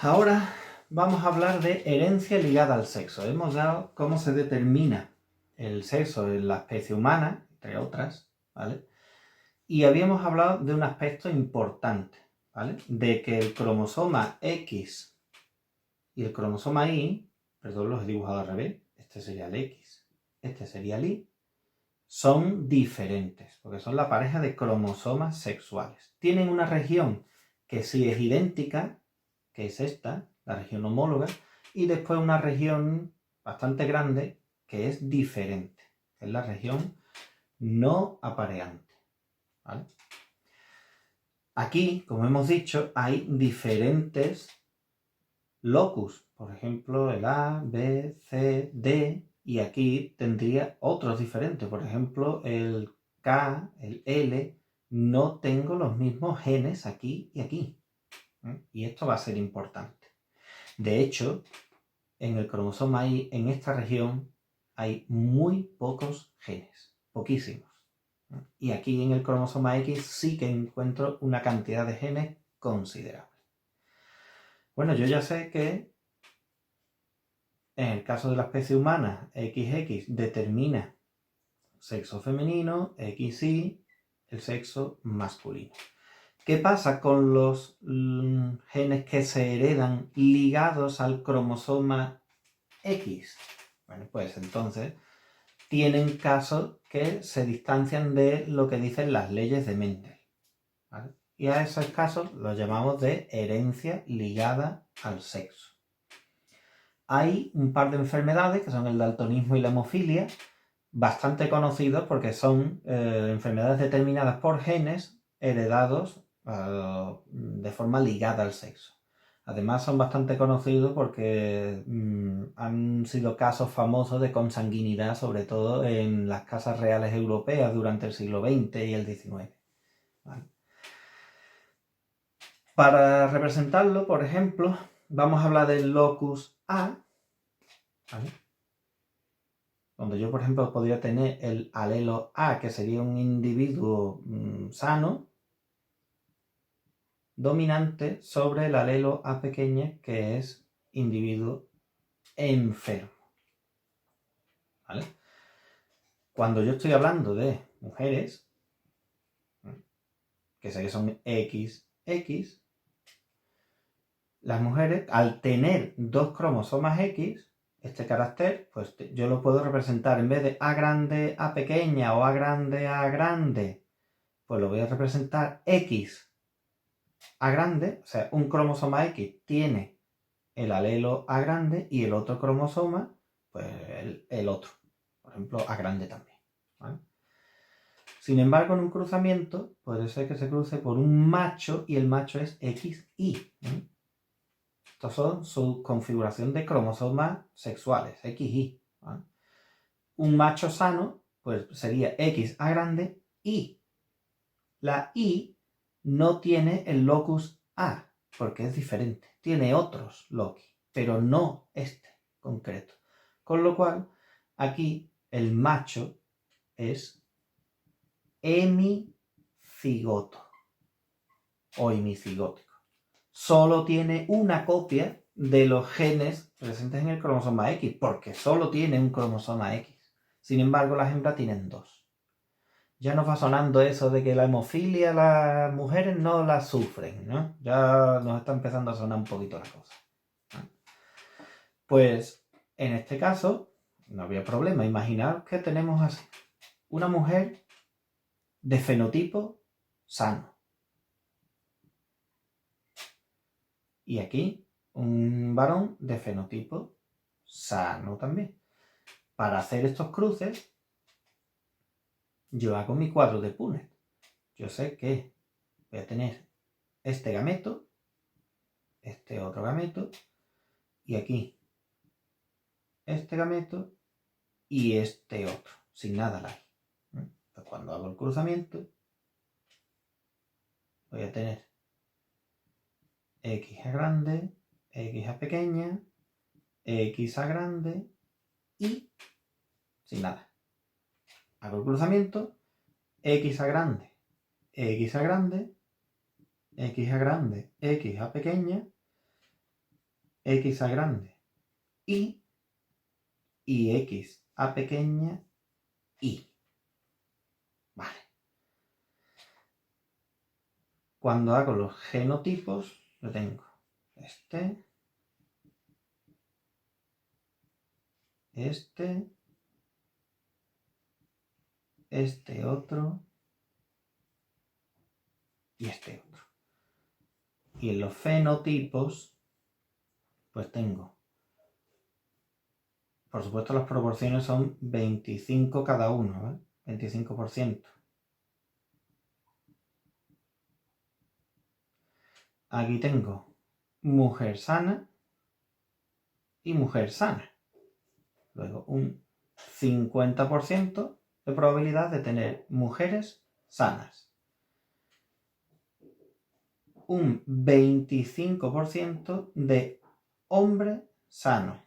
Ahora vamos a hablar de herencia ligada al sexo. Hemos dado cómo se determina el sexo en la especie humana, entre otras, ¿vale? Y habíamos hablado de un aspecto importante, ¿vale? De que el cromosoma X y el cromosoma Y, perdón, los he dibujado al revés, este sería el X, este sería el Y, son diferentes, porque son la pareja de cromosomas sexuales. Tienen una región que sí es idéntica, que es esta, la región homóloga, y después una región bastante grande que es diferente, que es la región no apareante, ¿vale? Aquí, como hemos dicho, hay diferentes locus, por ejemplo, el A, B, C, D, y aquí tendría otros diferentes, por ejemplo, el K, el L, no tengo los mismos genes aquí y aquí, ¿eh? Y esto va a ser importante. De hecho, en el cromosoma Y, en esta región, hay muy pocos genes, poquísimos. Y aquí en el cromosoma X sí que encuentro una cantidad de genes considerable. Bueno, yo ya sé que en el caso de la especie humana, XX determina sexo femenino, XY el sexo masculino. ¿Qué pasa con los genes que se heredan ligados al cromosoma X? Bueno, pues entonces tienen casos que se distancian de lo que dicen las leyes de Mendel, ¿vale? Y a esos casos los llamamos de herencia ligada al sexo. Hay un par de enfermedades que son el daltonismo y la hemofilia, bastante conocidos porque son enfermedades determinadas por genes heredados de forma ligada al sexo. Además son bastante conocidos porque han sido casos famosos de consanguinidad, sobre todo en las casas reales europeas durante el siglo XX y el XIX. ¿Vale? Para representarlo, por ejemplo, vamos a hablar del locus A, ¿vale? Donde yo, por ejemplo, podría tener el alelo A, que sería un individuo sano, dominante sobre el alelo A pequeña, que es individuo enfermo, ¿vale? Cuando yo estoy hablando de mujeres, que sé que son XX, las mujeres, al tener dos cromosomas X, este carácter, pues yo lo puedo representar en vez de A grande, A pequeña o A grande, pues lo voy a representar X A grande, o sea, un cromosoma X tiene el alelo A grande y el otro cromosoma, pues el otro, por ejemplo, A grande también, ¿vale? Sin embargo, en un cruzamiento puede ser que se cruce por un macho y el macho es XY, ¿eh? Estos son su configuración de cromosomas sexuales, XY, ¿vale? Un macho sano, pues sería XA grande y la Y no tiene el locus A, porque es diferente. Tiene otros loci, pero no este concreto. Con lo cual, aquí el macho es hemicigoto o hemicigótico. Solo tiene una copia de los genes presentes en el cromosoma X, porque solo tiene un cromosoma X. Sin embargo, las hembras tienen dos. Ya nos va sonando eso de que la hemofilia las mujeres no la sufren, ¿no? Ya nos está empezando a sonar un poquito la cosa, ¿no? Pues en este caso no había problema. Imaginaos que tenemos así una mujer de fenotipo sano y aquí un varón de fenotipo sano también. Para hacer estos cruces yo hago mi cuadro de Punnett. Yo sé que voy a tener este gameto, este otro gameto y aquí este gameto y este otro, sin nada like. Pues cuando hago el cruzamiento voy a tener X a grande, X a pequeña, X a grande y sin nada. Hago el cruzamiento, X a grande, X a grande, X a grande, X a pequeña X a grande, y X a pequeña, Y. Vale. Cuando hago los genotipos, lo tengo este otro y este otro. Y en los fenotipos, pues tengo, por supuesto las proporciones son 25 cada uno, 25%. Aquí tengo mujer sana y mujer sana. Luego un 50% de probabilidad de tener mujeres sanas. Un 25% de hombre sano.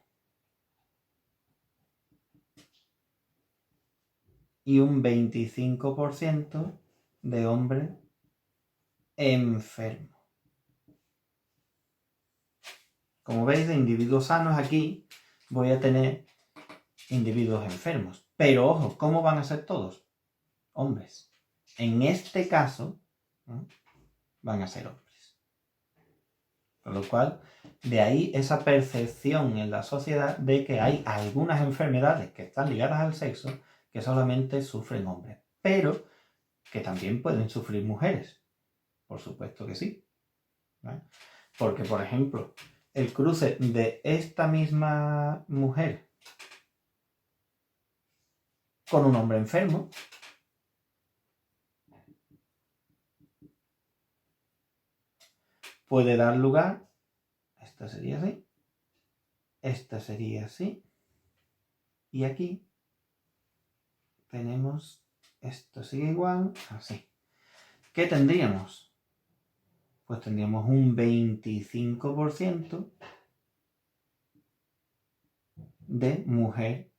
Y un 25% de hombre enfermo. Como veis, de individuos sanos aquí voy a tener individuos enfermos. Pero ojo, ¿cómo van a ser todos? Hombres. En este caso, van a ser hombres. Con lo cual, de ahí esa percepción en la sociedad de que hay algunas enfermedades que están ligadas al sexo que solamente sufren hombres, pero que también pueden sufrir mujeres. Por supuesto que sí. ¿Vale? Porque, por ejemplo, el cruce de esta misma mujer con un hombre enfermo puede dar lugar, esta sería así, esta sería así, y aquí tenemos, esto sigue igual, así. ¿Qué tendríamos? Pues tendríamos un 25% de mujer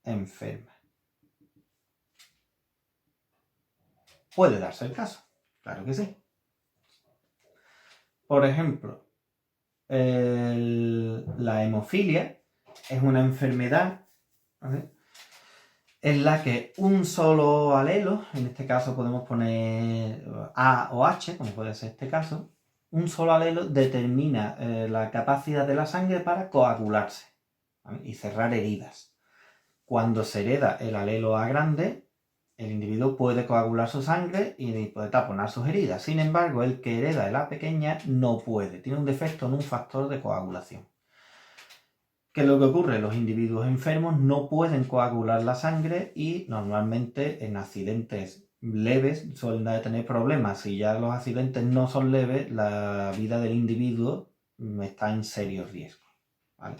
enferma. Puede darse el caso, claro que sí. Por ejemplo, la hemofilia es una enfermedad, ¿vale?, en la que un solo alelo, en este caso podemos poner A o H, como puede ser este caso, un solo alelo determina la capacidad de la sangre para coagularse, ¿vale?, y cerrar heridas. Cuando se hereda el alelo A grande, el individuo puede coagular su sangre y puede taponar sus heridas. Sin embargo, el que hereda el A pequeña no puede, tiene un defecto en un factor de coagulación. ¿Qué es lo que ocurre? Los individuos enfermos no pueden coagular la sangre y normalmente en accidentes leves suelen tener problemas. Si ya los accidentes no son leves, la vida del individuo está en serio riesgo, ¿vale?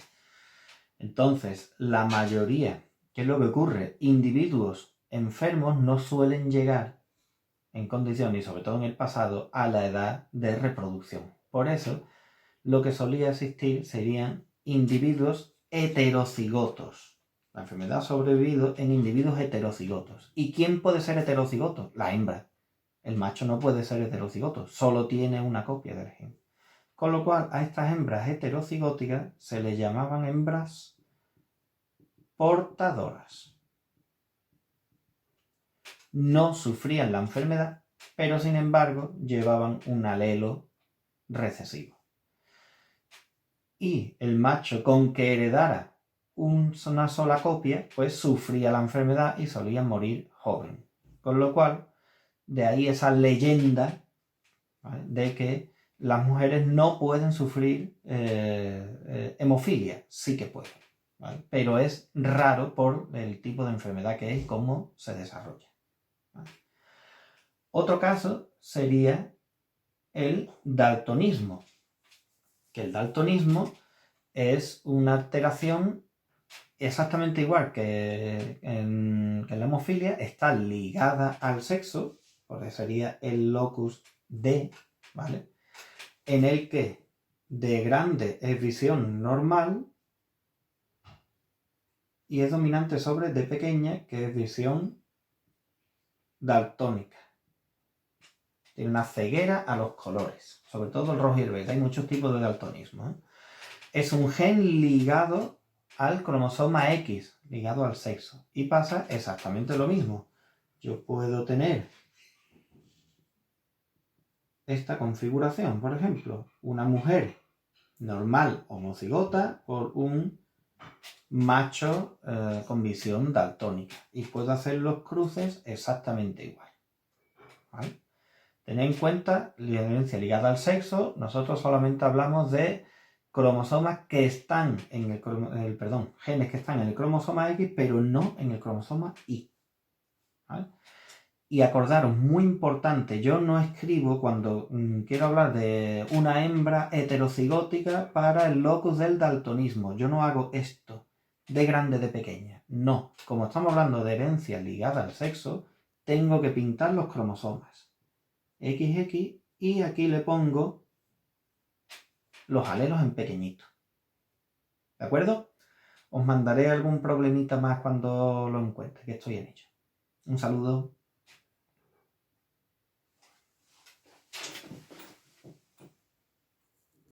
Entonces, la mayoría, ¿qué es lo que ocurre? Individuos enfermos no suelen llegar en condiciones, y sobre todo en el pasado, a la edad de reproducción. Por eso, lo que solía existir serían individuos heterocigotos. La enfermedad ha sobrevivido en individuos heterocigotos. ¿Y quién puede ser heterocigoto? La hembra. El macho no puede ser heterocigoto, solo tiene una copia del gen. Con lo cual, a estas hembras heterocigóticas se les llamaban hembras portadoras. No sufrían la enfermedad, pero sin embargo llevaban un alelo recesivo. Y el macho con que heredara una sola copia, pues sufría la enfermedad y solía morir joven. Con lo cual, de ahí esa leyenda, ¿vale?, de que las mujeres no pueden sufrir hemofilia. Sí que pueden, ¿vale?, pero es raro por el tipo de enfermedad que es y cómo se desarrolla, ¿vale? Otro caso sería el daltonismo, que el daltonismo es una alteración exactamente igual que en la hemofilia, está ligada al sexo, porque sería el locus D, ¿vale?, en el que de grande es visión normal y es dominante sobre de pequeña, que es visión daltónica. Tiene una ceguera a los colores, sobre todo el rojo y el verde. Hay muchos tipos de daltonismo, ¿eh? es un gen ligado al cromosoma X, ligado al sexo. Y pasa exactamente lo mismo. Yo puedo tener esta configuración, por ejemplo, una mujer normal homocigota por un macho con visión daltónica. Y puedo hacer los cruces exactamente igual. ¿Vale? Tened en cuenta la herencia ligada al sexo. Nosotros solamente hablamos de cromosomas que están en genes que están en el cromosoma X, pero no en el cromosoma Y. ¿Vale? Y acordaros, muy importante, yo no escribo cuando quiero hablar de una hembra heterocigótica para el locus del daltonismo. Yo no hago esto de grande, de pequeña. No, como estamos hablando de herencia ligada al sexo, tengo que pintar los cromosomas XX y aquí le pongo los alelos en pequeñito. ¿De acuerdo? Os mandaré algún problemita más cuando lo encuentre, que estoy en ello. Un saludo.